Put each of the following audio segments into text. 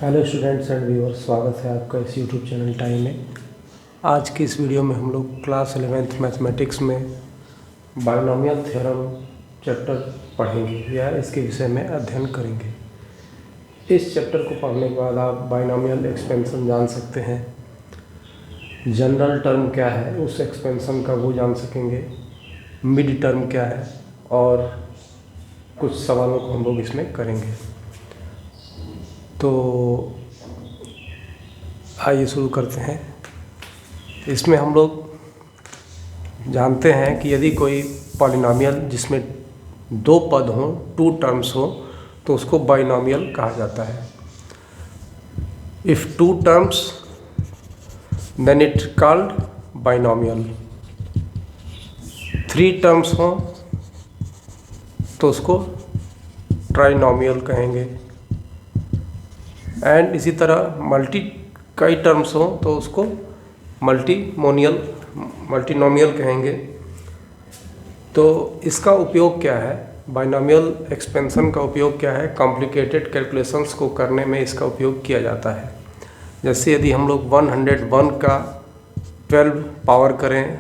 Hello students and viewers, स्वागत है आपका इस यूट्यूब चैनल टाइम में। आज की इस वीडियो में हम लोग क्लास 11th मैथमेटिक्स में बाइनोमियल थ्योरम चैप्टर पढ़ेंगे या इसके विषय में अध्ययन करेंगे। इस चैप्टर को पढ़ने के बाद आप बाइनोमियल एक्सपेंशन जान सकते हैं, जनरल टर्म क्या है उस एक्सपेंशन का वो जान सकेंगे, मिड टर्म क्या है और कुछ सवालों को हम लोग इसमें करेंगे। तो आइए शुरू करते हैं। इसमें हम लोग जानते हैं कि यदि कोई पॉलिनोमियल जिसमें दो पद हों, टू टर्म्स हो, तो उसको बाइनोमियल कहा जाता है। If two terms then it called binomial. Three terms हों तो उसको ट्राइनोमियल कहेंगे। एंड इसी तरह कई टर्म्स हों तो उसको मल्टीनोमियल कहेंगे। तो इसका उपयोग क्या है, बाइनोमियल एक्सपेंशन का उपयोग क्या है? कॉम्प्लिकेटेड कैलकुलेशंस को करने में इसका उपयोग किया जाता है। जैसे यदि हम लोग 101 का 12 पावर करें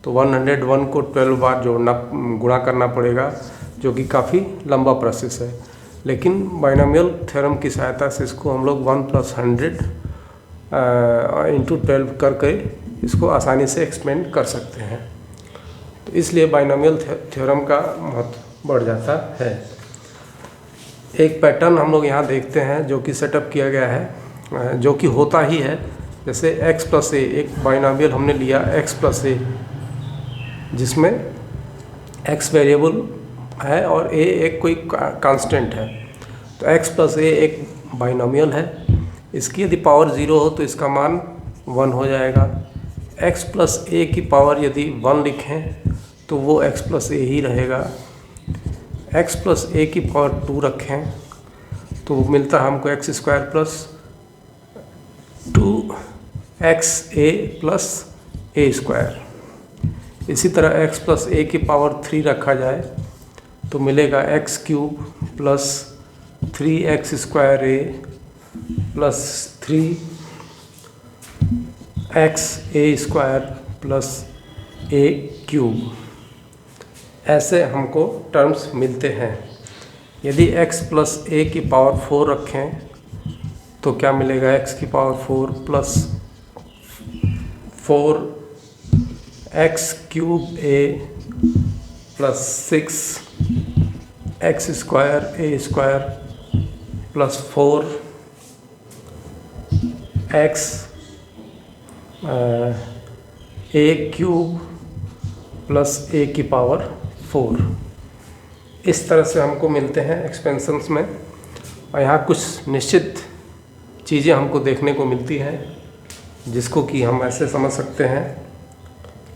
तो 101 को 12 बार गुणा करना पड़ेगा, जो कि काफ़ी लंबा प्रोसेस है। लेकिन बाइनोमियल थ्योरम की सहायता से इसको हम लोग 1 + 100 × 12 करके इसको आसानी से एक्सपेंड कर सकते हैं। तो इसलिए बाइनोमियल थ्योरम का महत्व बढ़ जाता है। एक पैटर्न हम लोग यहाँ देखते हैं जो कि सेटअप किया गया है, जो कि होता ही है। जैसे x + a, एक बाइनोमियल हमने लिया x + a, जिसमें x वेरिएबल है और a एक कोई कांस्टेंट है। तो x + a एक बाइनोमियल है। इसकी यदि पावर 0 हो तो इसका मान 1 हो जाएगा। x + a की पावर यदि 1 लिखें तो वो x + a ही रहेगा। x + a की पावर 2 रखें तो वो मिलता है हमको x² + 2xa + a²। इसी तरह x + a की पावर 3 रखा जाए तो मिलेगा x³ + 3x² a + 3xa² + a³। ऐसे हमको टर्म्स मिलते हैं। यदि x + a की पावर 4 रखें तो क्या मिलेगा? x की power 4 + 4x³ a + 6x² a² + 4x a³ + a की पावर 4। इस तरह से हमको मिलते हैं एक्सपेंशंस में। और यहाँ कुछ निश्चित चीज़ें हमको देखने को मिलती हैं जिसको कि हम ऐसे समझ सकते हैं।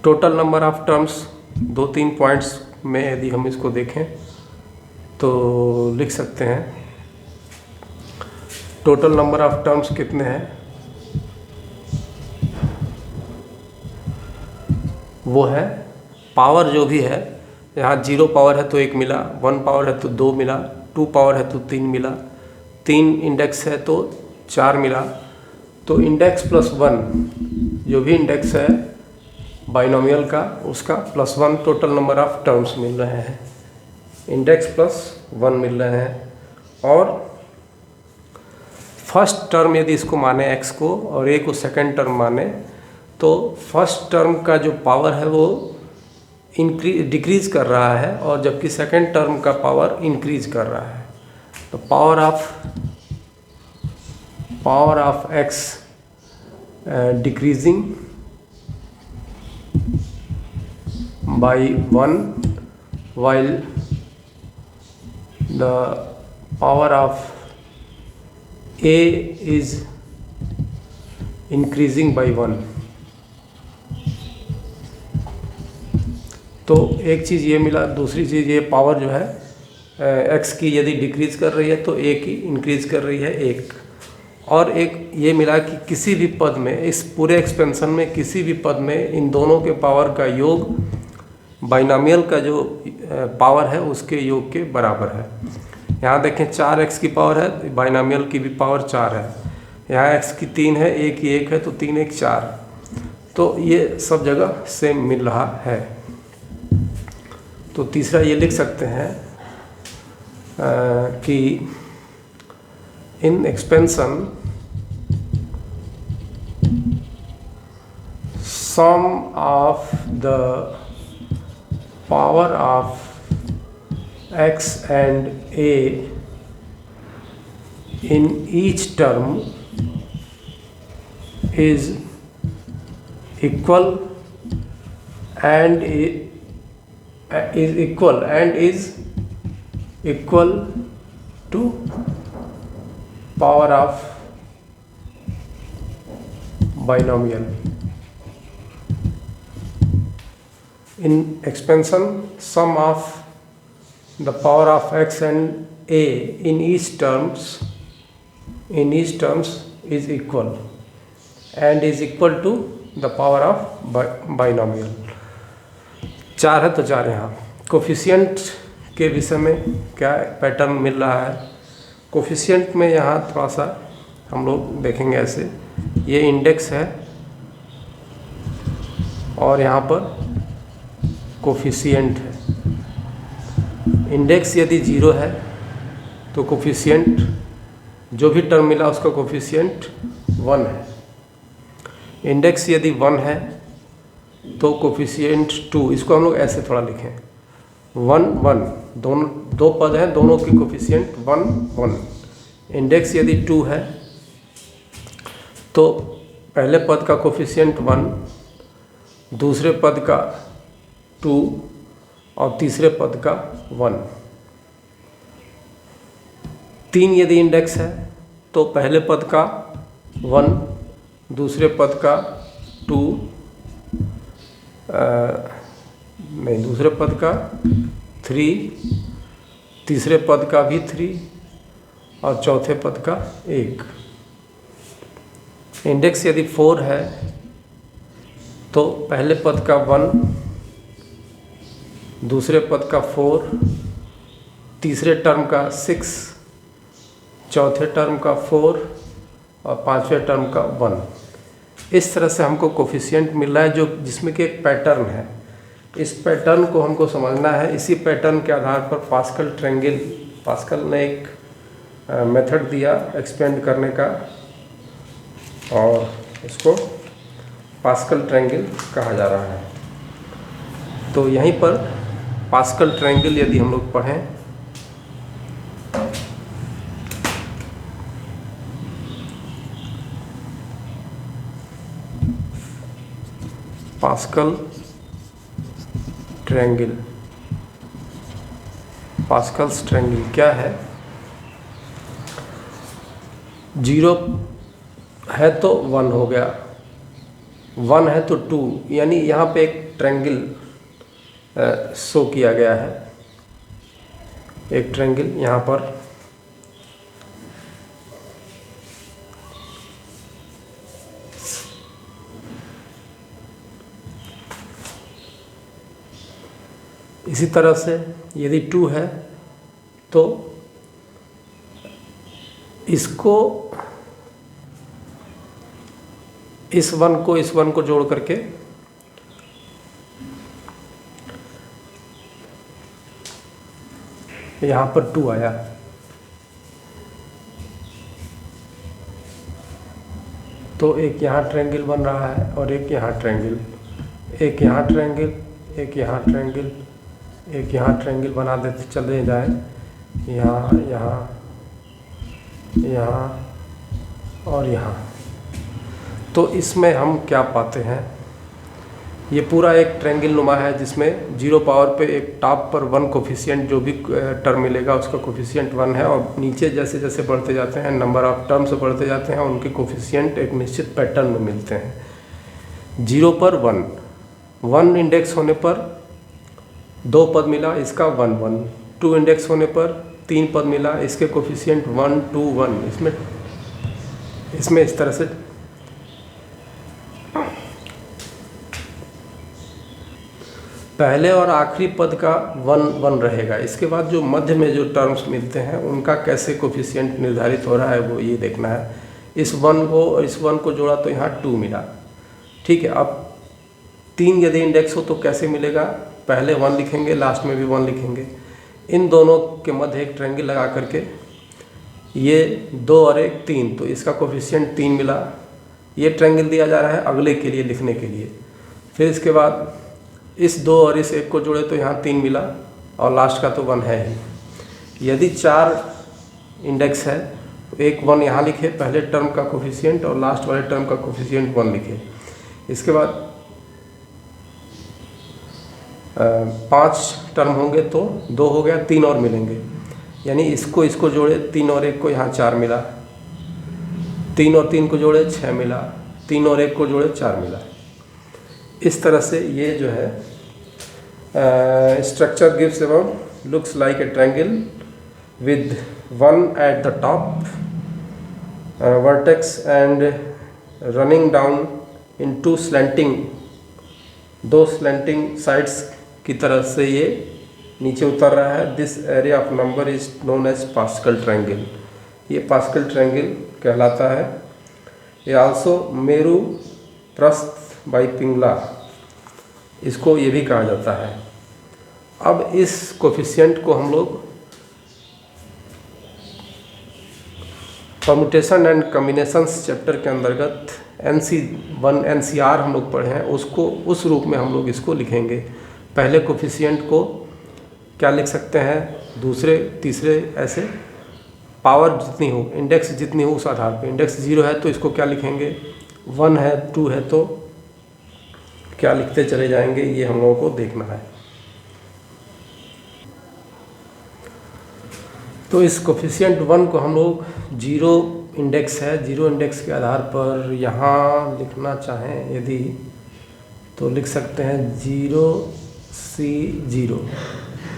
Total number of terms 2-3 points में यदि हम इसको देखें तो लिख सकते हैं टोटल नंबर ऑफ टर्म्स कितने हैं। वो है पावर जो भी है, यहाँ 0 पावर है तो 1 मिला, 1 पावर है तो 2 मिला, 2 पावर है तो 3 मिला, 3 इंडेक्स है तो 4 मिला। तो इंडेक्स +1, जो भी इंडेक्स है बाइनोमियल का, उसका +1 टोटल नंबर ऑफ टर्म्स मिल रहे हैं। इंडेक्स +1 मिल रहे हैं। और फर्स्ट टर्म यदि इसको माने x को और a को सेकंड टर्म माने तो फर्स्ट टर्म का जो पावर है वो डिक्रीज कर रहा है, और जबकि सेकंड टर्म का पावर इंक्रीज कर रहा है। तो power of x decreasing by 1 while the power of a is increasing by 1। तो एक चीज़ ये मिला। दूसरी चीज़ ये पावर जो है x की यदि डिक्रीज कर रही है तो a की इंक्रीज कर रही है 1। और एक ये मिला कि किसी भी पद में, इस पूरे एक्सपेंशन में किसी भी पद में इन दोनों के पावर का योग बाइनोमियल का जो पावर है उसके योग के बराबर है। यहाँ देखें 4x की पावर है, बाइनोमियल की भी पावर 4 है। यहाँ x की 3 है, a की 1 है, तो 3 1 4। तो ये सब जगह सेम मिल रहा है। तो तीसरा ये लिख सकते हैं कि in expansion sum of the power of x and a in each term is equal and is equal to power of binomial. In expansion, sum of the power of x and a in each terms is equal and is equal to the power of binomial. 4 है तो 4 यहाँ। Coefficient के विषय में क्या pattern मिल रहा है? Coefficient में यहाँ थोड़ा सा हम लोग देखेंगे ऐसे, ये इंडेक्स है और यहाँ पर कोफिशिएंट है। इंडेक्स यदि 0 है तो कोफिशिएंट, जो भी टर्म मिला उसका कोफिशिएंट 1 है। इंडेक्स यदि 1 है तो कोफिशिएंट 2, इसको हम लोग ऐसे थोड़ा लिखें 1 1, दोनों दो पद हैं, दोनों की कोफिशिएंट 1 1। इंडेक्स यदि 2 है तो पहले पद का कोफिशिएंट 1, दूसरे पद का 2 और तीसरे पद का 1। 3 यदि इंडेक्स है तो पहले पद का 1, दूसरे पद का 2, दूसरे पद का 3, तीसरे पद का भी 3 और चौथे पद का 1। इंडेक्स यदि 4 है तो पहले पद का 1, दूसरे पद का 4, तीसरे टर्म का 6, चौथे टर्म का 4 और पांचवें टर्म का 1। इस तरह से हमको कोफिशिएंट मिल रहा है जो जिसमें कि एक पैटर्न है। इस पैटर्न को हमको समझना है। इसी पैटर्न के आधार पर पास्कल ने एक मेथड दिया एक्सपेंड करने का और इसको पास्कल ट्रायंगल कहा जा रहा है। तो यहीं पर पास्कल ट्रायंगल यदि हम लोग पढ़ें पास्कल्स ट्रायंगल क्या है? 0 है तो 1 हो गया, 1 है तो 2, यानी यहाँ पे एक ट्रायंगल शो किया गया है। एक ट्रायंगल यहाँ पर इसी तरह से यदि 2 है तो इसको इस 1 को जोड़ करके यहाँ पर 2 आया। तो एक यहाँ ट्रायंगल बन रहा है और एक यहाँ ट्रायंगल, एक यहाँ ट्रायंगल, एक यहाँ ट्रायंगल, एक यहाँ ट्रायंगल बना देते चले जाए, यहाँ यहाँ यहाँ और यहाँ। तो इसमें हम क्या पाते हैं? ये पूरा एक ट्रायंगल नुमा है जिसमें 0 पावर पे एक टॉप पर 1 कोफिशिएंट, जो भी टर्म मिलेगा उसका कोफिशिएंट 1 है और नीचे जैसे जैसे बढ़ते जाते हैं, नंबर ऑफ टर्म्स बढ़ते जाते हैं, उनके कोफिशिएंट एक निश्चित पैटर्न में मिलते हैं। 0 पर 1 इंडेक्स होने पर 2 पद मिला, इसका 1 1। 2 इंडेक्स होने पर 3 पद मिला, इसके कोफिशिएंट 1 2 1। इसमें इस तरह से पहले और आखिरी पद का 1 1 रहेगा। इसके बाद जो मध्य में जो टर्म्स मिलते हैं उनका कैसे कोफिशिएंट निर्धारित हो रहा है वो ये देखना है। इस 1 को और इस 1 को जोड़ा तो यहाँ 2 मिला। ठीक है, अब 3 यदि इंडेक्स हो तो कैसे मिलेगा, पहले 1 लिखेंगे, लास्ट में भी 1 लिखेंगे। इन दोनों के मध्य एक ट्रायंगल लगा करके ये 2 और 1 3, तो इसका कोफिशिएंट 3 मिला। ये ट्रायंगल दिया जा रहा है अगले के लिए लिखने के लिए। फिर इसके बाद इस 2 और इस 1 को जोड़े तो यहाँ 3 मिला और लास्ट का तो 1 है ही। यदि 4 इंडेक्स है तो एक 1 यहाँ लिखे, पहले टर्म का कोफिशिएंट, और लास्ट वाले टर्म का कोफिशिएंट 1 लिखे। इसके बाद 5 टर्म होंगे तो 2 हो गया, 3 और मिलेंगे, यानी इसको जोड़े 3 और 1 को यहाँ 4 मिला, 3 और 3 को जोड़े 6 मिला, 3 और 1 को जोड़े 4 मिला। इस तरह से ये जो है structure gives about looks like a triangle with 1 at the top vertex and running down in 2 slanting, 2 slanting sides की तरफ से ये नीचे उतर रहा है। This area of number is known as Pascal triangle, ये पास्कल ट्रायंगल कहलाता है। ये आल्सो मेरू प्रस्थ बाई पिंगला, इसको ये भी कहा जाता है। अब इस कोफिशिएंट को हम लोग परम्यूटेशन एंड कॉम्बिनेशंस चैप्टर के अंतर्गत NC1 NCR हम लोग पढ़े हैं, उसको उस रूप में हम लोग इसको लिखेंगे। पहले कोफिशिएंट को क्या लिख सकते हैं, दूसरे तीसरे ऐसे पावर जितनी हो, इंडेक्स जितनी हो उस आधार पे। इंडेक्स 0 है तो इसको क्या लिखेंगे, 1 है 2 है तो क्या लिखते चले जाएंगे, ये हम लोगों को देखना है। तो इस कोफिशिएंट 1 को हम लोग 0 इंडेक्स है, 0 इंडेक्स के आधार पर यहाँ लिखना चाहें यदि तो लिख सकते हैं 0C0।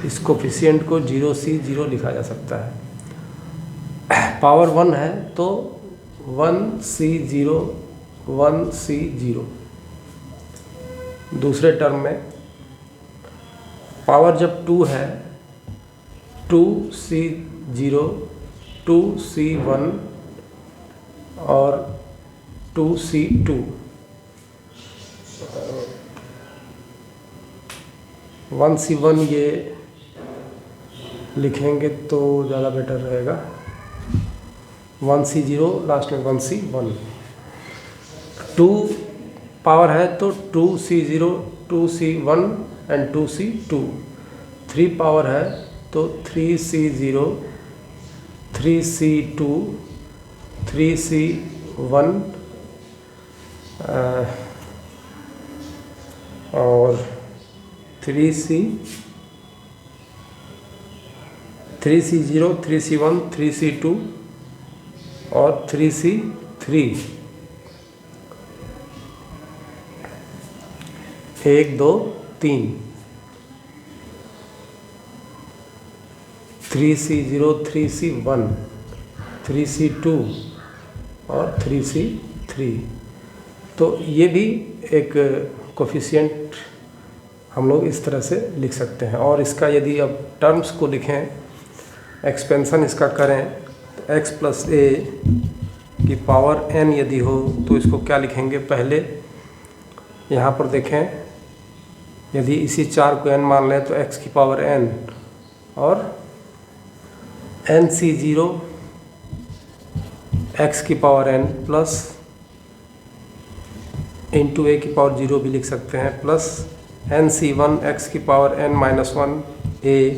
इस कोफिशिएंट को 0C0 लिखा जा सकता है। पावर 1 है तो 1C0 1C0। दूसरे टर्म में पावर जब 2 है 2C0 2C1 और 2C2। 1C1 ये लिखेंगे तो ज़्यादा बेटर रहेगा, 1C0 लास्ट में 1C1। 2 पावर है तो 2C0 2C1 and 2C2। 3 power है तो 3C0 3C2 3C1 और 3C0 3C1 3C2 और 3C3। 1 2 3 3C0 3C1 3C2 और 3C3। तो ये भी एक कोफिशिएंट हम लोग इस तरह से लिख सकते हैं। और इसका यदि अब टर्म्स को लिखें, एक्सपेंशन इसका करें तो x प्लस a की पावर n यदि हो तो इसको क्या लिखेंगे, पहले यहाँ पर देखें, यदि इसी 4 को n मान लें तो x की पावर n और NC0 x की power n plus into a की पावर 0 भी लिख सकते हैं, प्लस NC1 x की power n minus 1 a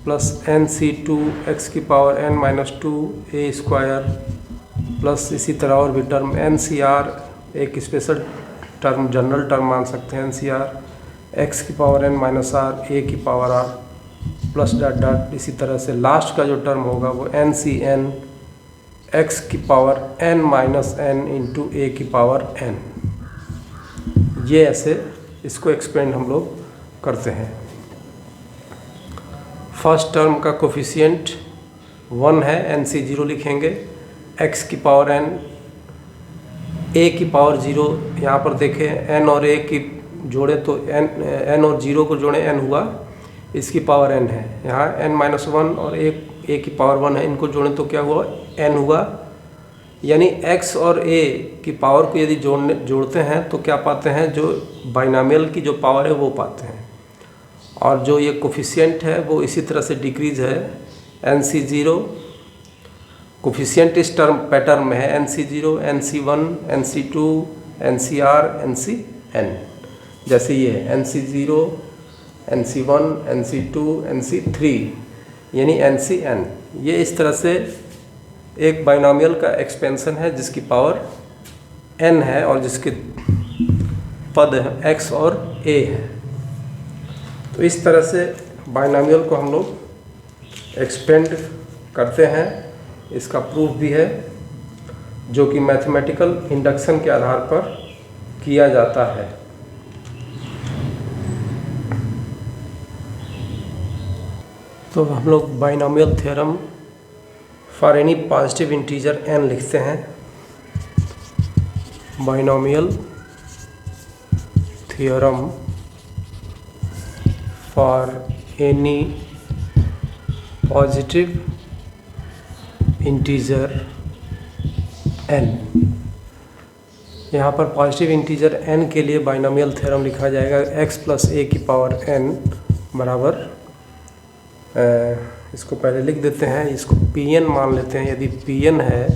plus NC2 x की power n minus 2 a square, plus इसी तरह और भी टर्म NCR एक स्पेशल टर्म जनरल टर्म मान सकते हैं, NCR x की power n minus r a की power r plus dot dot. इसी तरह से लास्ट का जो टर्म होगा वो NCN x की power n minus n into a की पावर n। ये ऐसे इसको एक्सपेंड हम लोग करते हैं। फर्स्ट टर्म का कोफिशिएंट 1 है, NC0 लिखेंगे, x की पावर n, a की पावर 0, यहाँ पर देखें n और a की जोड़े तो n और 0 को जोड़े n हुआ, इसकी पावर n है, यहाँ n माइनस 1 और a की पावर 1 है, इनको जोड़ें तो क्या हुआ n हुआ, यानी x और a की पावर को यदि जोड़ते हैं तो क्या पाते हैं, जो बाइनोमियल की जो पावर है वो पाते हैं। और जो ये कोफिशिएंट है वो इसी तरह से डिक्रीज है, NC0 कोफिशिएंट इस टर्म पैटर्न में है, NC0, NC1, NC2, NCR, NCN। जैसे ये NC0, NC1, NC2, NC3 यानी NCN। ये इस तरह से एक बाइनोमियल का एक्सपेंशन है जिसकी पावर n है और जिसके पद है x और a है। तो इस तरह से बाइनोमियल को हम लोग एक्सपेंड करते हैं। इसका प्रूफ भी है जो कि मैथमेटिकल इंडक्शन के आधार पर किया जाता है। तो हम लोग binomial theorem for any positive integer n लिखते हैं। Binomial theorem for any positive integer n। यहाँ पर पॉजिटिव इंटीजर n के लिए बाइनोमियल थ्योरम लिखा जाएगा x प्लस a की पावर n बराबर, इसको पहले लिख देते हैं, इसको Pn मान लेते हैं। यदि Pn है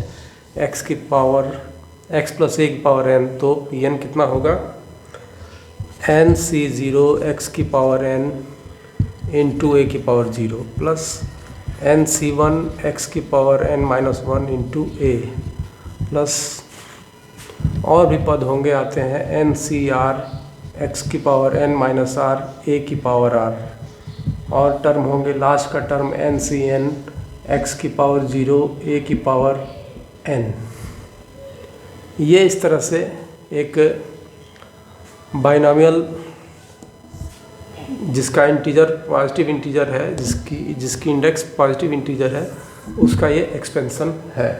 x की पावर x प्लस a की पावर n, तो Pn कितना होगा, NC0 x की पावर n इंटू a की पावर 0 प्लस NC1 x की power n minus 1 into a plus और भी पद होंगे आते हैं NCR x की power n minus r a की पावर r, और टर्म होंगे लास्ट का टर्म NCN x की पावर 0 a की पावर n। ये इस तरह से एक बाइनोमियल जिसका इंटीजर पॉजिटिव इंटीजर है, जिसकी इंडेक्स पॉजिटिव इंटीजर है, उसका ये एक्सपेंशन है।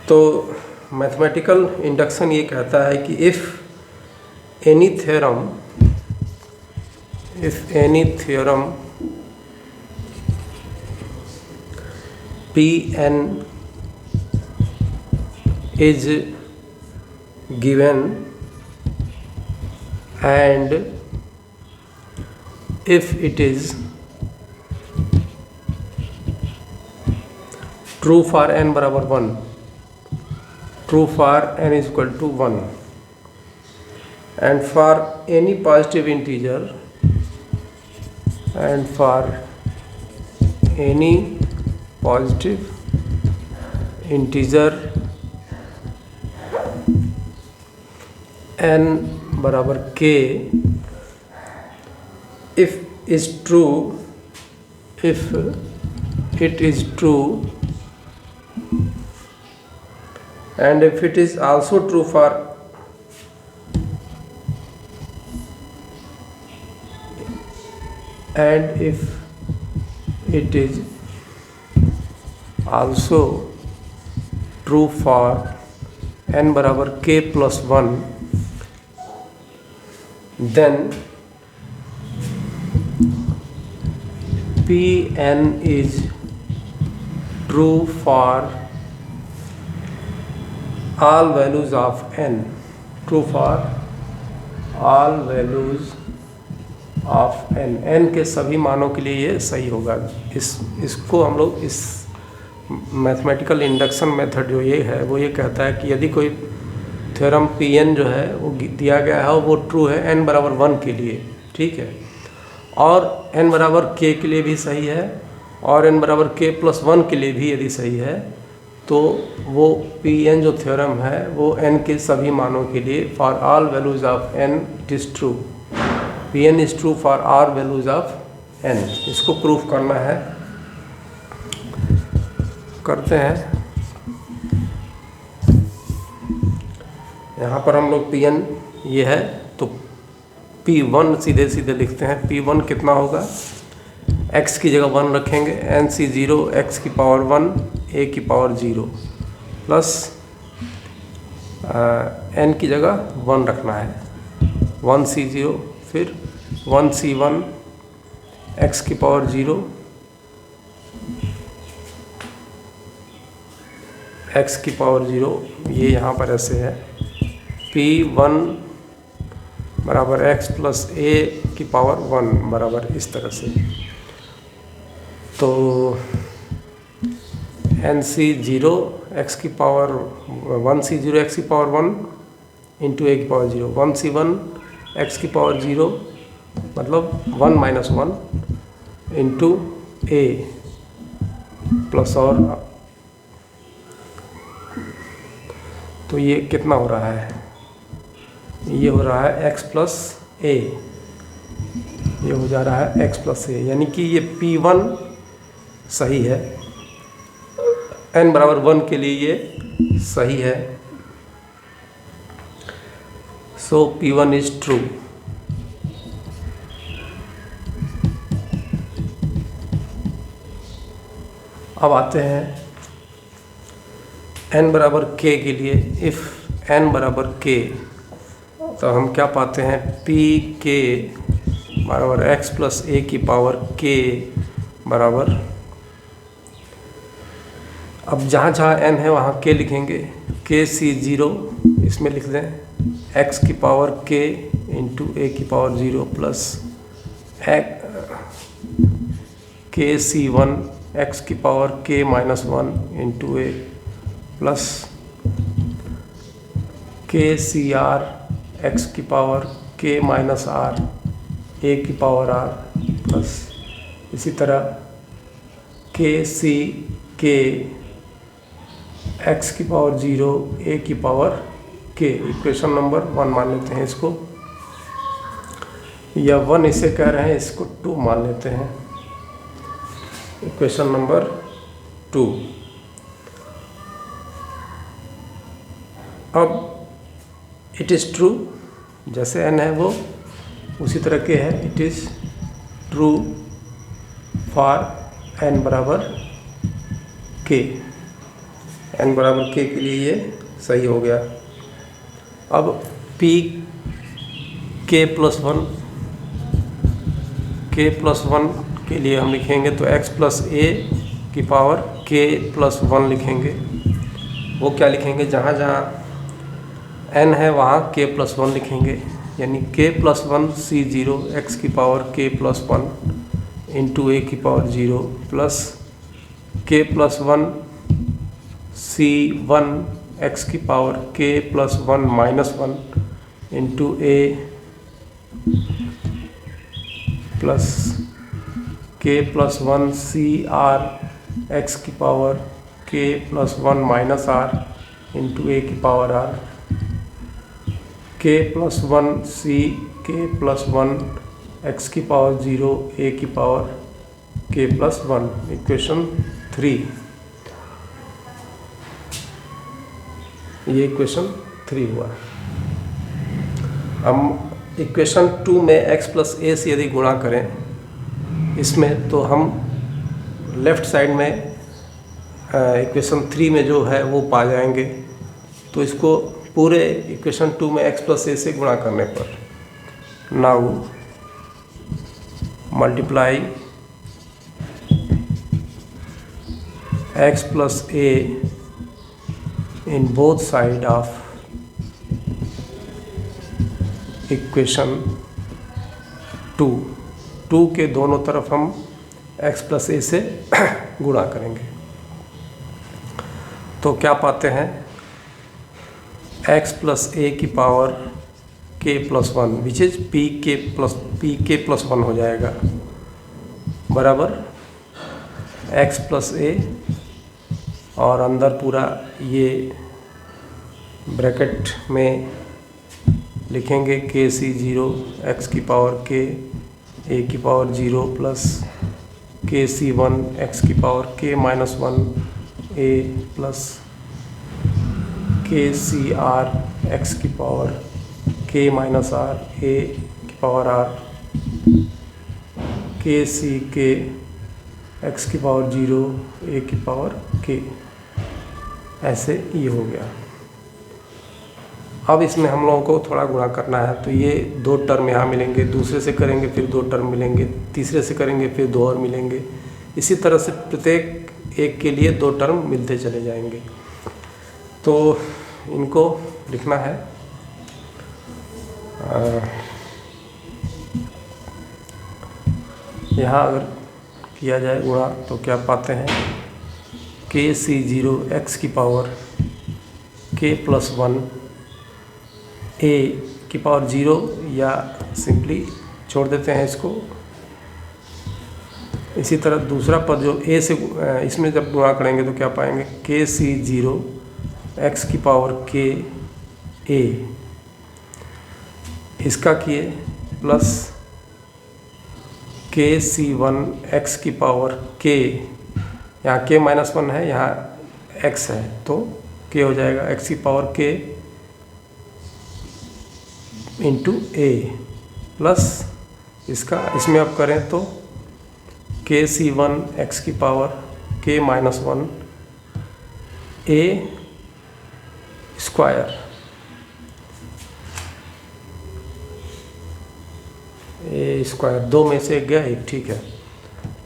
तो मैथमेटिकल इंडक्शन ये कहता है कि if any theorem Pn is given and if it is true for n बराबर 1, true for n is equal to 1, and for any positive integer, and for any positive integer n बराबर k, if it is true and if it is also true for and if it is also true for n बराबर k plus 1, then Pn is true for all values of n, true for all values of n, n के सभी मानों के लिए ये सही होगा। इसको हम लोग इस मैथमेटिकल इंडक्शन मेथड जो ये है वो ये कहता है कि यदि कोई थ्योरम Pn जो है वो दिया गया है वो ट्रू है n बराबर 1 के लिए, ठीक है, और n बराबर k के लिए भी सही है और n बराबर k प्लस 1 के लिए भी यदि सही है, तो वो Pn जो थ्योरम है वो n के सभी मानों के लिए for all values of n it is true, Pn is true for all values of n। इसको प्रूफ करना है, करते हैं। यहाँ पर हम लोग Pn ये है तो P1 सीधे सीधे लिखते हैं। P1 कितना होगा, x की जगह 1 रखेंगे, NC0 x की पावर 1 a की पावर 0 प्लस n की जगह 1 रखना है, 1C0 फिर 1C1 x की पावर 0 x की पावर 0, ये यहाँ पर ऐसे है P1 बराबर x प्लस a की पावर 1 बराबर इस तरह से। तो NC0 x की पावर 1C0 x की पावर 1 इंटू a की पावर 0, 1C1 x की पावर 0 मतलब 1 माइनस 1 इंटू a प्लस और, तो ये कितना हो रहा है, ये हो रहा है x प्लस a, ये हो जा रहा है x प्लस a, यानी कि ये P1 सही है, n बराबर 1 के लिए ये सही है। सो P1 इज ट्रू। अब आते हैं n बराबर k के लिए। इफ़ n बराबर k, तो हम क्या पाते हैं, p k बराबर x प्लस a की पावर k बराबर, अब जहाँ जहाँ n है वहाँ k लिखेंगे, KC0 इसमें लिख दें, x की पावर k इंटू a की पावर 0 प्लस KC1 x की power k minus 1 into a plus KCR x की power k minus r a की पावर r प्लस इसी तरह KCK x की पावर 0 a की पावर k, इक्वेशन नंबर 1 मान लेते हैं इसको, या 1 इसे कह रहे हैं, इसको 2 मान लेते हैं, इक्वेशन नंबर 2। अब इट इज़ ट्रू, जैसे n है वो उसी तरह के है, it is true for n बराबर k, n बराबर k के लिए ये सही हो गया। अब p k प्लस 1 के लिए हम लिखेंगे तो x प्लस a की पावर k प्लस 1 लिखेंगे। वो क्या लिखेंगे, जहाँ जहाँ n है वहाँ k प्लस 1 लिखेंगे, यानी k प्लस 1 C0 x की power k plus 1 into a की power 0 plus k plus 1 C1 x की power k plus 1 minus 1 into a plus k plus 1 CR x की power k plus 1 minus r into a की power r, k plus 1 C k plus 1 x की power 0 a की power k plus 1, equation 3, ये equation 3 हुआ। हम equation 2 में x plus a से यदि गुणा करें इसमें, तो हम लेफ़्ट साइड में इक्वेशन 3 में जो है वो पा जाएंगे। तो इसको पूरे इक्वेशन 2 में x प्लस a से गुणा करने पर, now multiply x plus a in both side of equation 2 के दोनों तरफ हम x प्लस a से गुणा करेंगे। तो क्या पाते हैं, x प्लस a की power k plus 1 which is p k plus 1 हो जाएगा, बराबर x प्लस a, और अंदर पूरा ये ब्रैकेट में लिखेंगे KC0 x की पावर k a की पावर 0 प्लस KC1 x की power k minus 1 a plus KCR x की power k minus r a की पावर r, KCK x की पावर 0 a की पावर k, ऐसे ये हो गया। अब इसमें हम लोगों को थोड़ा गुणा करना है, तो ये 2 टर्म यहाँ मिलेंगे, दूसरे से करेंगे फिर 2 टर्म मिलेंगे, तीसरे से करेंगे फिर 2 और मिलेंगे, इसी तरह से प्रत्येक एक के लिए 2 टर्म मिलते चले जाएंगे। तो इनको लिखना है यहाँ अगर किया जाए गुणा तो क्या पाते हैं, KC0 x की पावर k+1 a की पावर 0, या सिंपली छोड़ देते हैं इसको। इसी तरह दूसरा पद जो a से इसमें जब गुणा करेंगे तो क्या पाएंगे, KC0 x की पावर k a, इसका किए प्लस KC1 x की पावर k, यहाँ k-1 है, यहाँ x है तो k हो जाएगा x की power k into a, plus इसका इसमें अब करें तो KC1 x की power k-1 a square, A square, 2 में से 1 गया 1, ठीक है।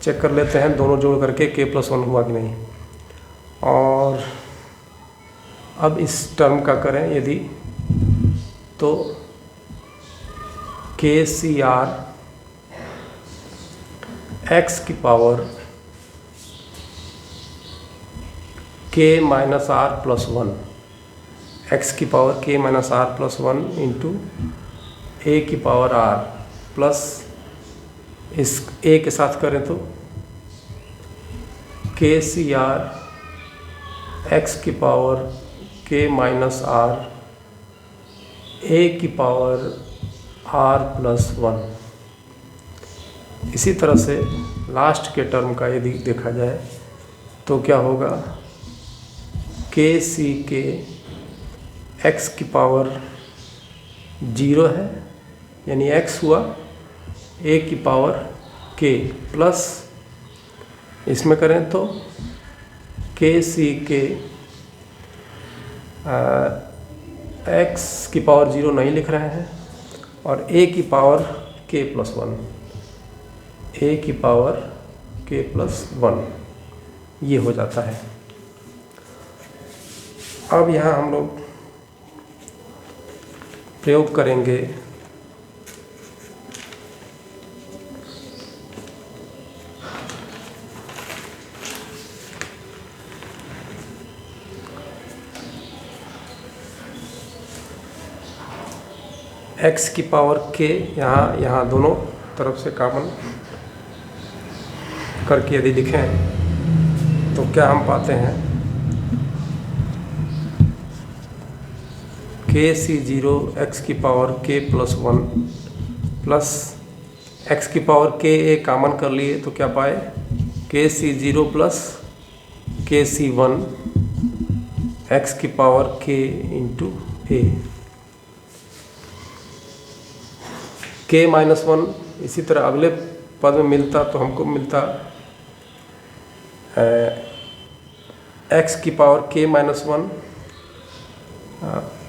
चेक कर लेते हैं दोनों जोड़ करके k+1 हुआ कि नहीं। और अब इस टर्म का करें यदि तो KCR x की पावर k-r+1, x की पावर k-r+1 इंटू a की पावर r, प्लस इस a के साथ करें तो KCR x की पावर k-r a की पावर r+1। इसी तरह से लास्ट के टर्म का यदि देखा जाए तो क्या होगा, KCK x की पावर 0 है, यानी x हुआ a की पावर k, प्लस इसमें करें तो KCK x की पावर 0 नहीं लिख रहे हैं, और a की पावर k+1, a की पावर k+1, ये हो जाता है। अब यहाँ हम लोग प्रयोग करेंगे x की पावर k, यहाँ दोनों तरफ से कॉमन करके यदि लिखें तो क्या हम पाते हैं, KC0 x की पावर k+1 प्लस x की पावर k a कॉमन कर लिए तो क्या पाए, KC0 प्लस KC1 x की power k into a, k-1 इसी तरह अगले पद में मिलता तो हमको मिलता x की पावर k-1,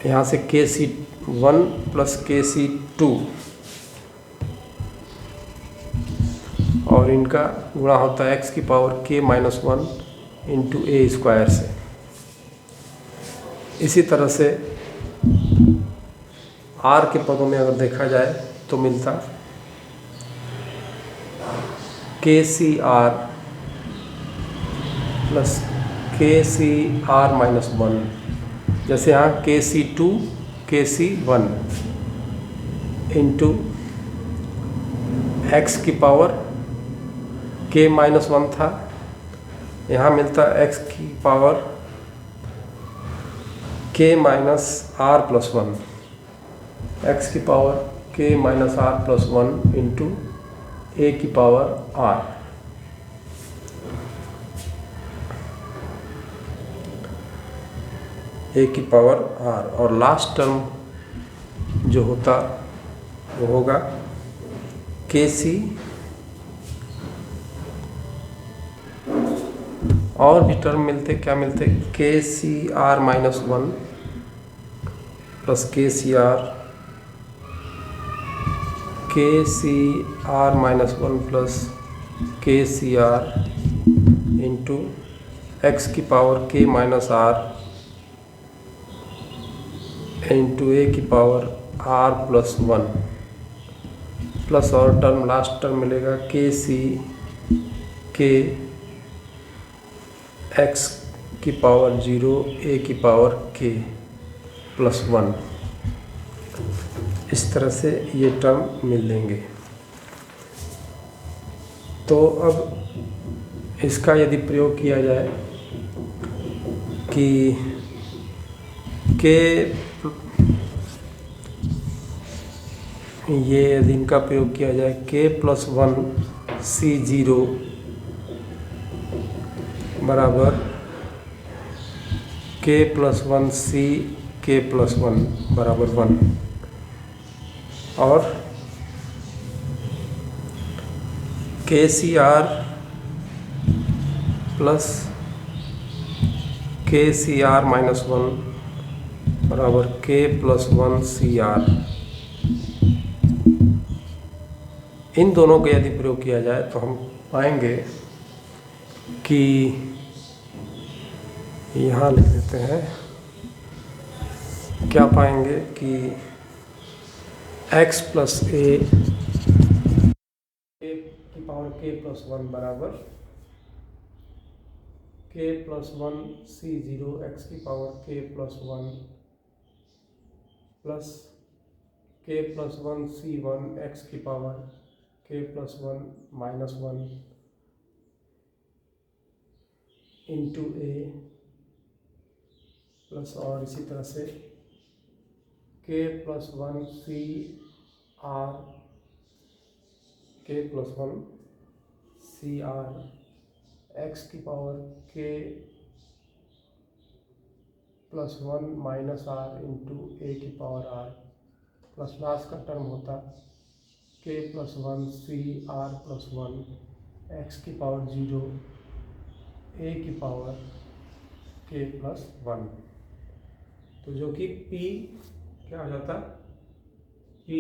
यहाँ से KC1 प्लस KC2, और इनका गुणा होता है x की power k-1 into a square से। इसी तरह से r के पदों में अगर देखा जाए तो मिलता KCR प्लस KCR-1, जैसे यहाँ KC2 KC1 इंटू x की पावर k-1 था, यहाँ मिलता x की पावर k-r+1, x की पावर k-r+1 इंटू a की पावर r। a की पावर r, और लास्ट टर्म जो होता वो होगा KC, और भी टर्म मिलते, क्या मिलते, KCR-1 plus KCR-1 plus KCR into x की पावर k-r इंटू ए की power are plus one, plus और टर्म लास्ट टर्म मिलेगा के सी के एक्स की पावर 0 ए की पावर के प्लस वन। इस तरह से ये टर्म मिलेंगे। तो अब इसका यदि प्रयोग किया जाए कि के ये यदि इनका प्रयोग किया जाए के प्लस वन सी 0 बराबर के प्लस वन सी के प्लस वन बराबर वन, और के सी आर प्लस के सी आर माइनस वन बराबर K plus one C are. इन दोनों का यदि प्रयोग किया जाए तो हम पाएंगे कि यहाँ लिख देते हैं, क्या पाएंगे कि x प्लस ए की पावर के प्लस वन बराबर K plus one C 0 X की power K plus one plus K plus one C one X की power K plus one minus one into A plus और इसी तरह से K plus one C R K plus one C R X की power K plus one minus R into ए की power are plus last का term होता K plus one C R plus one X की power 0 ए की power K plus one. तो जो कि p क्या हो जाता, p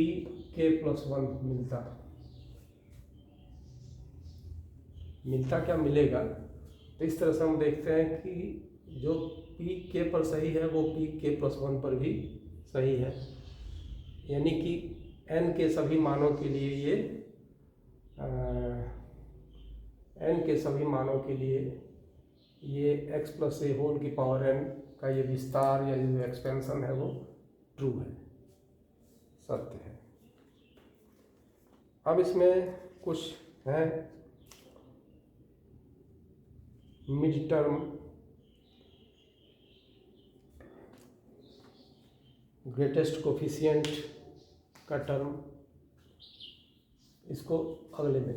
के प्लस वन मिलता क्या मिलेगा। तो इस तरह से हम देखते हैं कि जो p के पर सही है वो p के प्लस वन पर भी सही है, यानी कि n के सभी मानों के लिए ये n के सभी मानों के लिए ये x प्लस ए होल की पावर n का ये विस्तार या जो एक्सपेंशन है वो ट्रू है, सत्य है। अब इसमें कुछ है मिड टर्म, ग्रेटेस्ट कोफिशिएंट का टर्म, इसको अगले में